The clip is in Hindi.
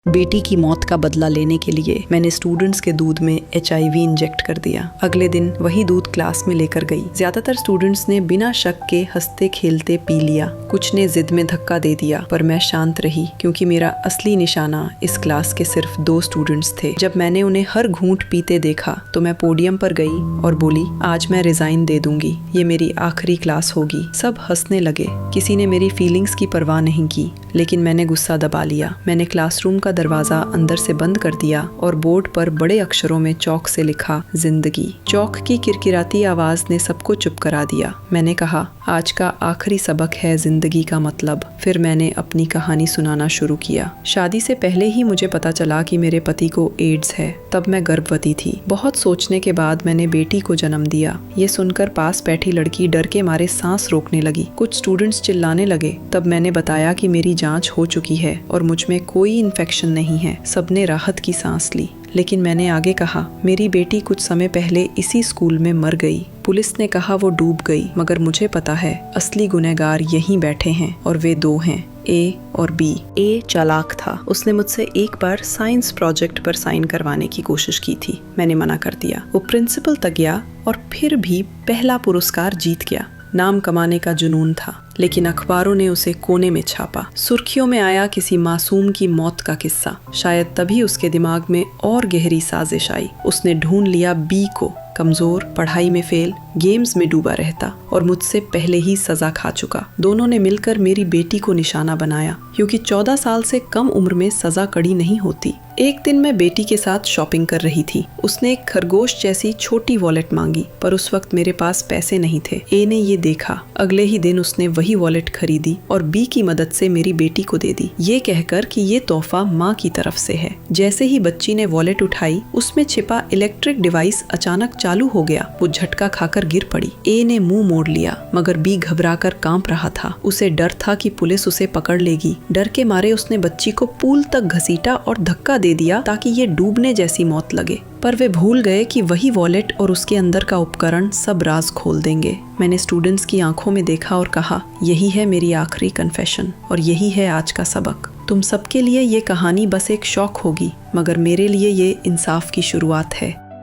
बेटी की मौत का बदला लेने के लिए मैंने स्टूडेंट्स के दूध में HIV इंजेक्ट कर दिया। अगले दिन वही दूध क्लास में लेकर गई। ज्यादातर स्टूडेंट्स ने बिना शक के हंसते खेलते पी लिया। कुछ ने जिद में धक्का दे दिया, पर मैं शांत रही क्योंकि मेरा असली निशाना इस क्लास के सिर्फ 2 स्टूडेंट्स थे। जब मैंने उन्हें हर घूंट पीते देखा तो मैं पोडियम पर गई और बोली, आज मैं रिजाइन दे दूंगी, ये मेरी आखिरी क्लास होगी। सब हंसने लगे। किसी ने मेरी फीलिंग्स की परवाह नहीं की, लेकिन मैंने गुस्सा दबा लिया। मैंने क्लासरूम का दरवाजा अंदर से बंद कर दिया और बोर्ड पर बड़े अक्षरों में चौक से लिखा, जिंदगी। चौक की किरकिराती आवाज ने सबको चुप करा दिया। मैंने कहा, आज का आखिरी सबक है जिंदगी का मतलब। फिर मैंने अपनी कहानी सुनाना शुरू किया। शादी से पहले ही मुझे पता चला कि मेरे पति को एड्स है। तब मैं गर्भवती थी। बहुत सोचने के बाद मैंने बेटी को जन्म दिया। ये सुनकर पास बैठी लड़की डर के मारे सांस रोकने लगी। कुछ स्टूडेंट्स चिल्लाने लगे। तब मैंने बताया कि मेरी जांच हो चुकी है और मुझ में कोई इन्फेक्शन नहीं है। सबने राहत की सांस ली। लेकिन मैंने आगे कहा, मेरी बेटी कुछ समय पहले इसी स्कूल में मर गई। पुलिस ने कहा वो डूब गई, मगर मुझे पता है असली गुनहगार यहीं बैठे हैं और वे 2 हैं, A और B। A चालाक था। उसने मुझसे एक बार साइंस प्रोजेक्ट पर साइन करवाने की कोशिश की थी। मैंने मना कर दिया। वो प्रिंसिपल तक गया और फिर भी पहला पुरस्कार जीत गया। नाम कमाने का जुनून था, लेकिन अखबारों ने उसे कोने में छापा। सुर्खियों में आया किसी मासूम की मौत का किस्सा। शायद तभी उसके दिमाग में और गहरी साजिश आई। उसने ढूंढ लिया B को, कमजोर, पढ़ाई में फेल, गेम्स में डूबा रहता और मुझसे पहले ही सजा खा चुका। दोनों ने मिलकर मेरी बेटी को निशाना बनाया, क्योंकि 14 साल से कम उम्र में सजा कड़ी नहीं होती। एक दिन मैं बेटी के साथ शॉपिंग कर रही थी। उसने एक खरगोश जैसी छोटी वॉलेट मांगी, पर उस वक्त मेरे पास पैसे नहीं थे। A ने ये देखा। अगले ही दिन उसने वही वॉलेट खरीदी और B की मदद से मेरी बेटी को दे दी, ये कहकर कि ये तोहफा माँ की तरफ से है। जैसे ही बच्ची ने वॉलेट उठाई, उसमें छिपा इलेक्ट्रिक डिवाइस अचानक चालू हो गया। वो झटका खाकर गिर पड़ी। A ने मुंह मोड़ लिया, मगर B घबराकर कांप रहा था। उसे डर था कि पुलिस उसे पकड़ लेगी। डर के मारे उसने बच्ची को पूल तक घसीटा और धक्का दे दिया ताकि ये डूबने जैसी मौत लगे। पर वे भूल गए कि वही वॉलेट और उसके अंदर का उपकरण सब राज खोल देंगे। मैंने स्टूडेंट्स की आंखों में देखा और कहा, यही है मेरी आखिरी कन्फेशन और यही है आज का सबक। तुम सबके लिए ये कहानी बस एक शौक होगी, मगर मेरे लिए ये इंसाफ की शुरुआत है।